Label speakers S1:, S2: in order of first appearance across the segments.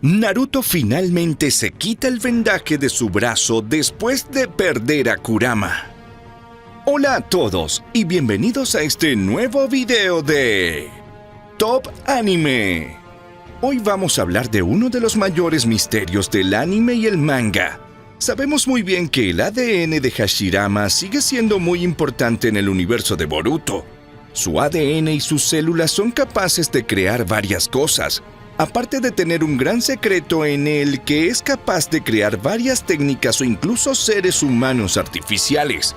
S1: Naruto finalmente se quita el vendaje de su brazo después de perder a Kurama. Hola a todos y bienvenidos a este nuevo video de Top Anime. Hoy vamos a hablar de uno de los mayores misterios del anime y el manga. Sabemos muy bien que el ADN de Hashirama sigue siendo muy importante en el universo de Boruto. Su ADN y sus células son capaces de crear varias cosas, aparte de tener un gran secreto en él que es capaz de crear varias técnicas o incluso seres humanos artificiales.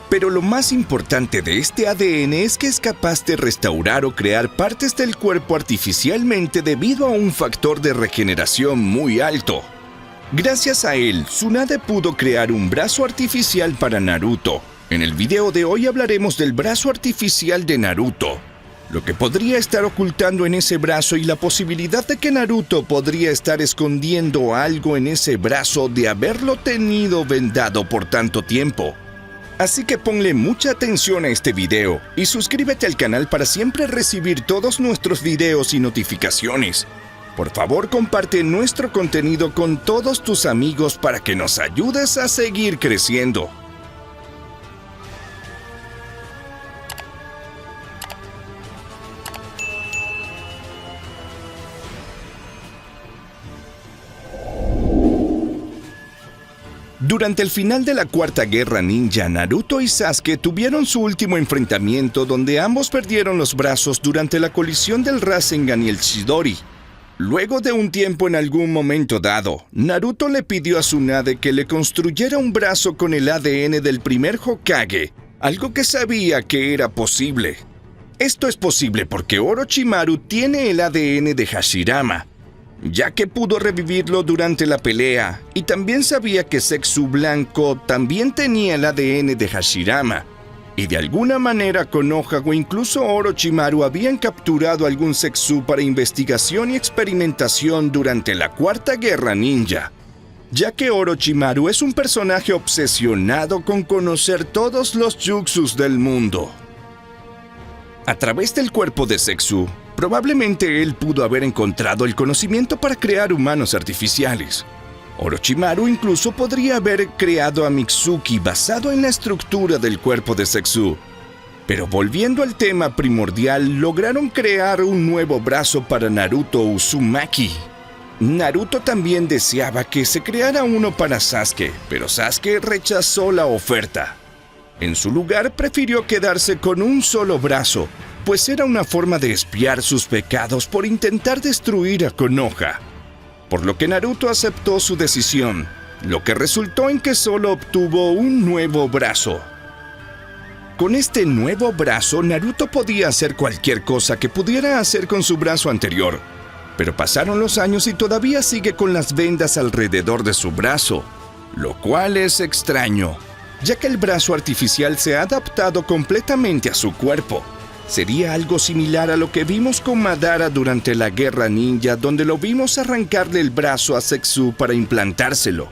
S1: Pero lo más importante de este ADN es que es capaz de restaurar o crear partes del cuerpo artificialmente debido a un factor de regeneración muy alto. Gracias a él, Tsunade pudo crear un brazo artificial para Naruto. En el video de hoy hablaremos del brazo artificial de Naruto, lo que podría estar ocultando en ese brazo y la posibilidad de que Naruto podría estar escondiendo algo en ese brazo de haberlo tenido vendado por tanto tiempo. Así que ponle mucha atención a este video y suscríbete al canal para siempre recibir todos nuestros videos y notificaciones. Por favor, comparte nuestro contenido con todos tus amigos para que nos ayudes a seguir creciendo. Durante el final de la Cuarta Guerra Ninja, Naruto y Sasuke tuvieron su último enfrentamiento donde ambos perdieron los brazos durante la colisión del Rasengan y el Chidori. Luego de un tiempo en algún momento dado, Naruto le pidió a Tsunade que le construyera un brazo con el ADN del primer Hokage, algo que sabía que era posible. Esto es posible porque Orochimaru tiene el ADN de Hashirama, ya que pudo revivirlo durante la pelea, y también sabía que Zetsu Blanco también tenía el ADN de Hashirama, y de alguna manera Konoha o incluso Orochimaru habían capturado algún Zetsu para investigación y experimentación durante la Cuarta Guerra Ninja, ya que Orochimaru es un personaje obsesionado con conocer todos los jutsus del mundo. A través del cuerpo de Zetsu, probablemente él pudo haber encontrado el conocimiento para crear humanos artificiales. Orochimaru incluso podría haber creado a Mitsuki basado en la estructura del cuerpo de Zetsu. Pero volviendo al tema primordial, lograron crear un nuevo brazo para Naruto Uzumaki. Naruto también deseaba que se creara uno para Sasuke, pero Sasuke rechazó la oferta. En su lugar, prefirió quedarse con un solo brazo, pues era una forma de expiar sus pecados por intentar destruir a Konoha. Por lo que Naruto aceptó su decisión, lo que resultó en que solo obtuvo un nuevo brazo. Con este nuevo brazo, Naruto podía hacer cualquier cosa que pudiera hacer con su brazo anterior. Pero pasaron los años y todavía sigue con las vendas alrededor de su brazo, lo cual es extraño, ya que el brazo artificial se ha adaptado completamente a su cuerpo. Sería algo similar a lo que vimos con Madara durante la Guerra Ninja, donde lo vimos arrancarle el brazo a Zetsu para implantárselo.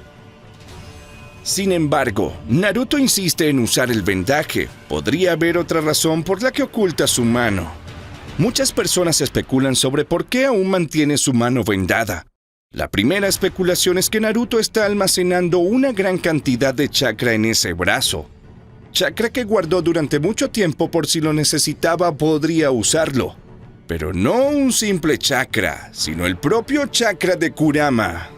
S1: Sin embargo, Naruto insiste en usar el vendaje. Podría haber otra razón por la que oculta su mano. Muchas personas especulan sobre por qué aún mantiene su mano vendada. La primera especulación es que Naruto está almacenando una gran cantidad de chakra en ese brazo. Chakra que guardó durante mucho tiempo por si lo necesitaba podría usarlo. Pero no un simple chakra, sino el propio chakra de Kurama.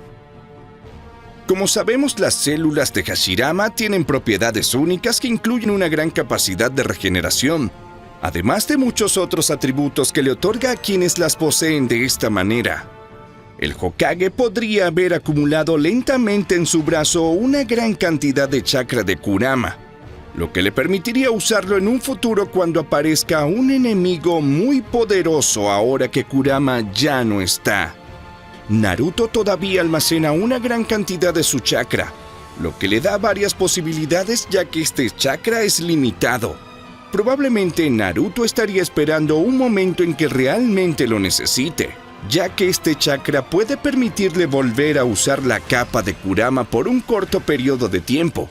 S1: Como sabemos, las células de Hashirama tienen propiedades únicas que incluyen una gran capacidad de regeneración, además de muchos otros atributos que le otorga a quienes las poseen de esta manera. El Hokage podría haber acumulado lentamente en su brazo una gran cantidad de chakra de Kurama, lo que le permitiría usarlo en un futuro cuando aparezca un enemigo muy poderoso ahora que Kurama ya no está. Naruto todavía almacena una gran cantidad de su chakra, lo que le da varias posibilidades ya que este chakra es limitado. Probablemente Naruto estaría esperando un momento en que realmente lo necesite, ya que este chakra puede permitirle volver a usar la capa de Kurama por un corto periodo de tiempo,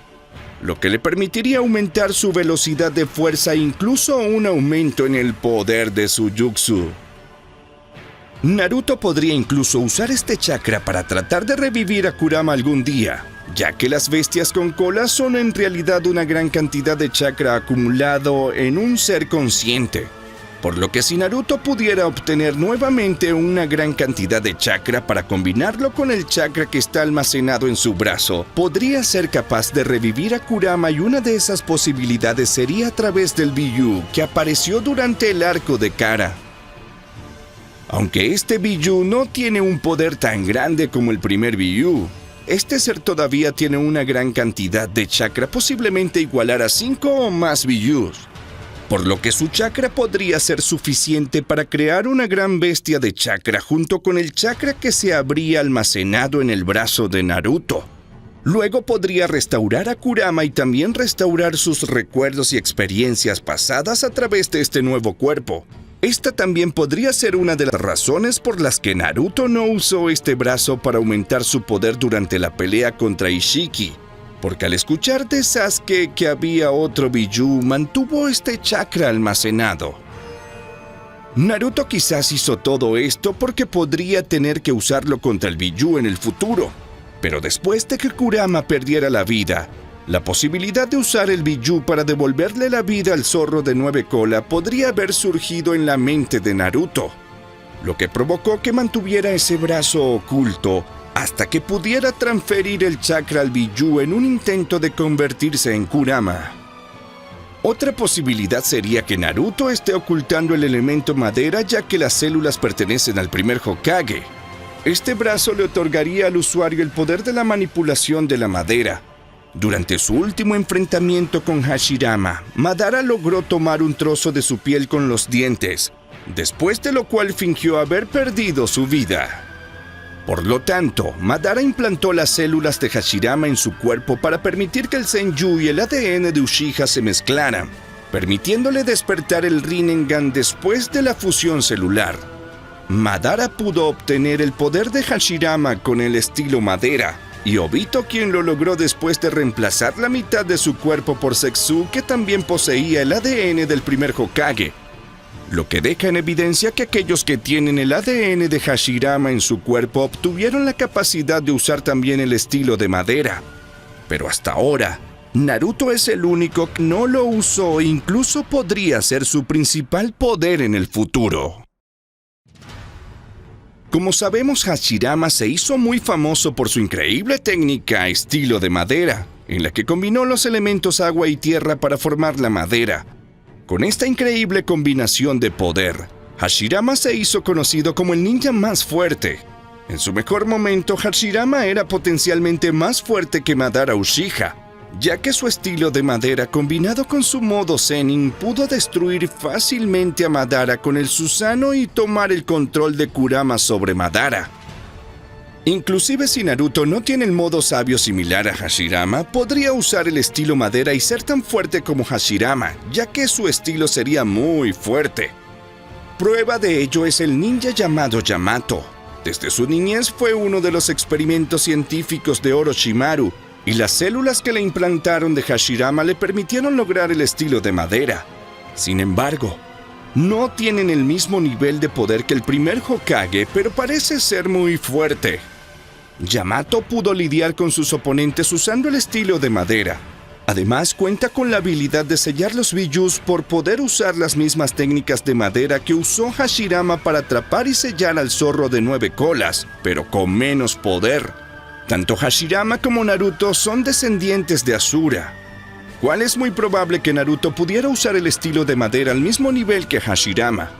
S1: lo que le permitiría aumentar su velocidad de fuerza e incluso un aumento en el poder de su jutsu. Naruto podría incluso usar este chakra para tratar de revivir a Kurama algún día, ya que las bestias con cola son en realidad una gran cantidad de chakra acumulado en un ser consciente. Por lo que si Naruto pudiera obtener nuevamente una gran cantidad de chakra para combinarlo con el chakra que está almacenado en su brazo, podría ser capaz de revivir a Kurama, y una de esas posibilidades sería a través del Biyuu que apareció durante el arco de Kara. Aunque este Biyuu no tiene un poder tan grande como el primer Biyuu, este ser todavía tiene una gran cantidad de chakra, posiblemente igualar a 5 o más Biyuus, por lo que su chakra podría ser suficiente para crear una gran bestia de chakra junto con el chakra que se habría almacenado en el brazo de Naruto. Luego podría restaurar a Kurama y también restaurar sus recuerdos y experiencias pasadas a través de este nuevo cuerpo. Esta también podría ser una de las razones por las que Naruto no usó este brazo para aumentar su poder durante la pelea contra Ishiki, porque al escuchar de Sasuke que había otro Biyuu, mantuvo este chakra almacenado. Naruto quizás hizo todo esto porque podría tener que usarlo contra el Biyuu en el futuro, pero después de que Kurama perdiera la vida, la posibilidad de usar el Biyuu para devolverle la vida al zorro de 9 cola podría haber surgido en la mente de Naruto, lo que provocó que mantuviera ese brazo oculto hasta que pudiera transferir el chakra al Biyuu en un intento de convertirse en Kurama. Otra posibilidad sería que Naruto esté ocultando el elemento madera, ya que las células pertenecen al primer Hokage. Este brazo le otorgaría al usuario el poder de la manipulación de la madera. Durante su último enfrentamiento con Hashirama, Madara logró tomar un trozo de su piel con los dientes, después de lo cual fingió haber perdido su vida. Por lo tanto, Madara implantó las células de Hashirama en su cuerpo para permitir que el Senju y el ADN de Uchiha se mezclaran, permitiéndole despertar el Rinnegan después de la fusión celular. Madara pudo obtener el poder de Hashirama con el estilo madera, y Obito quien lo logró después de reemplazar la mitad de su cuerpo por Zetsu, que también poseía el ADN del primer Hokage, lo que deja en evidencia que aquellos que tienen el ADN de Hashirama en su cuerpo obtuvieron la capacidad de usar también el estilo de madera. Pero hasta ahora, Naruto es el único que no lo usó e incluso podría ser su principal poder en el futuro. Como sabemos, Hashirama se hizo muy famoso por su increíble técnica estilo de madera, en la que combinó los elementos agua y tierra para formar la madera. Con esta increíble combinación de poder, Hashirama se hizo conocido como el ninja más fuerte. En su mejor momento, Hashirama era potencialmente más fuerte que Madara Uchiha, ya que su estilo de madera combinado con su modo Zenin pudo destruir fácilmente a Madara con el Susanoo y tomar el control de Kurama sobre Madara. Inclusive si Naruto no tiene el modo sabio similar a Hashirama, podría usar el estilo madera y ser tan fuerte como Hashirama, ya que su estilo sería muy fuerte. Prueba de ello es el ninja llamado Yamato. Desde su niñez fue uno de los experimentos científicos de Orochimaru, y las células que le implantaron de Hashirama le permitieron lograr el estilo de madera. Sin embargo, no tienen el mismo nivel de poder que el primer Hokage, pero parece ser muy fuerte. Yamato pudo lidiar con sus oponentes usando el estilo de madera. Además, cuenta con la habilidad de sellar los Biyuus por poder usar las mismas técnicas de madera que usó Hashirama para atrapar y sellar al zorro de 9 colas, pero con menos poder. Tanto Hashirama como Naruto son descendientes de Asura, cual es muy probable que Naruto pudiera usar el estilo de madera al mismo nivel que Hashirama,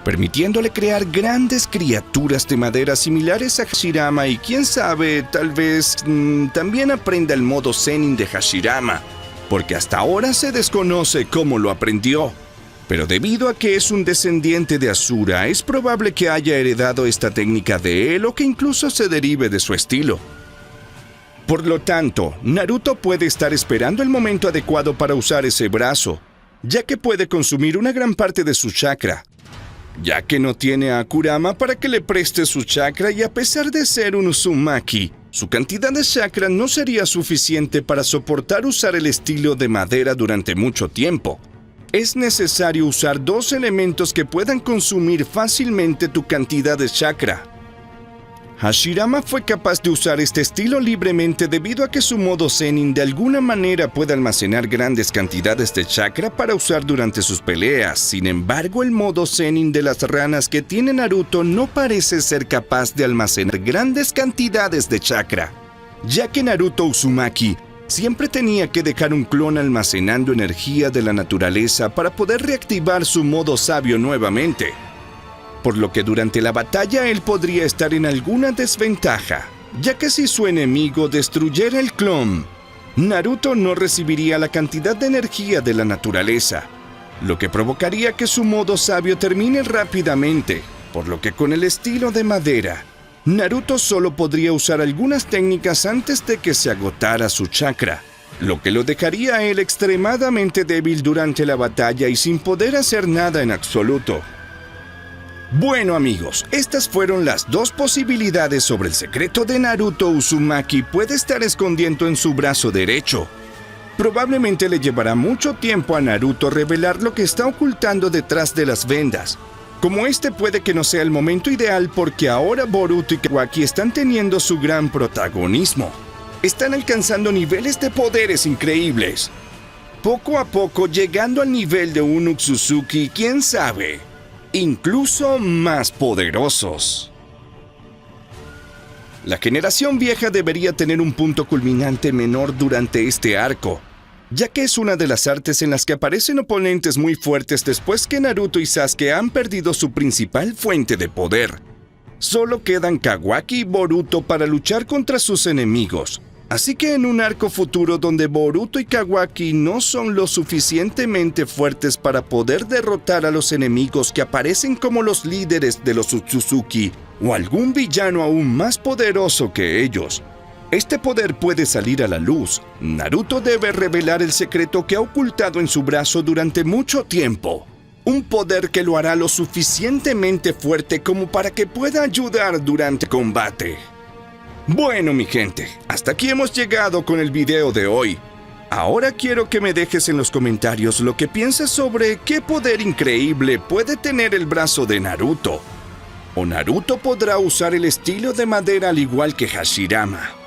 S1: permitiéndole crear grandes criaturas de madera similares a Hashirama y quién sabe, tal vez también aprenda el modo Zenin de Hashirama, porque hasta ahora se desconoce cómo lo aprendió. Pero debido a que es un descendiente de Asura, es probable que haya heredado esta técnica de él o que incluso se derive de su estilo. Por lo tanto, Naruto puede estar esperando el momento adecuado para usar ese brazo, ya que puede consumir una gran parte de su chakra, ya que no tiene a Kurama para que le preste su chakra y a pesar de ser un Uzumaki, su cantidad de chakra no sería suficiente para soportar usar el estilo de madera durante mucho tiempo. es necesario usar dos elementos que puedan consumir fácilmente tu cantidad de chakra. Hashirama fue capaz de usar este estilo libremente debido a que su modo Zenin de alguna manera puede almacenar grandes cantidades de chakra para usar durante sus peleas. Sin embargo, el modo Zenin de las ranas que tiene Naruto no parece ser capaz de almacenar grandes cantidades de chakra, ya que Naruto Uzumaki siempre tenía que dejar un clon almacenando energía de la naturaleza para poder reactivar su modo sabio nuevamente. Por lo que durante la batalla él podría estar en alguna desventaja, ya que si su enemigo destruyera el clon, Naruto no recibiría la cantidad de energía de la naturaleza, lo que provocaría que su modo sabio termine rápidamente, por lo que con el estilo de madera, Naruto solo podría usar algunas técnicas antes de que se agotara su chakra, lo que lo dejaría a él extremadamente débil durante la batalla y sin poder hacer nada en absoluto. Bueno amigos, estas fueron las dos posibilidades sobre el secreto de Naruto Uzumaki puede estar escondiendo en su brazo derecho. Probablemente le llevará mucho tiempo a Naruto revelar lo que está ocultando detrás de las vendas. Como este puede que no sea el momento ideal porque ahora Boruto y Kawaki están teniendo su gran protagonismo. Están alcanzando niveles de poderes increíbles. Poco a poco llegando al nivel de un Otsutsuki, quién sabe, incluso más poderosos. La generación vieja debería tener un punto culminante menor durante este arco, ya que es una de las artes en las que aparecen oponentes muy fuertes después que Naruto y Sasuke han perdido su principal fuente de poder. Solo quedan Kawaki y Boruto para luchar contra sus enemigos. Así que en un arco futuro donde Boruto y Kawaki no son lo suficientemente fuertes para poder derrotar a los enemigos que aparecen como los líderes de los Otsutsuki o algún villano aún más poderoso que ellos, este poder puede salir a la luz. Naruto debe revelar el secreto que ha ocultado en su brazo durante mucho tiempo. Un poder que lo hará lo suficientemente fuerte como para que pueda ayudar durante combate. Bueno mi gente, hasta aquí hemos llegado con el video de hoy. Ahora quiero que me dejes en los comentarios lo que piensas sobre qué poder increíble puede tener el brazo de Naruto. ¿O Naruto podrá usar el estilo de madera al igual que Hashirama?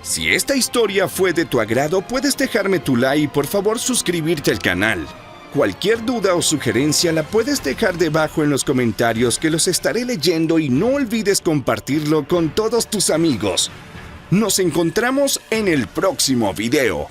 S1: Si esta historia fue de tu agrado, puedes dejarme tu like y por favor suscribirte al canal. Cualquier duda o sugerencia la puedes dejar debajo en los comentarios que los estaré leyendo y no olvides compartirlo con todos tus amigos. Nos encontramos en el próximo video.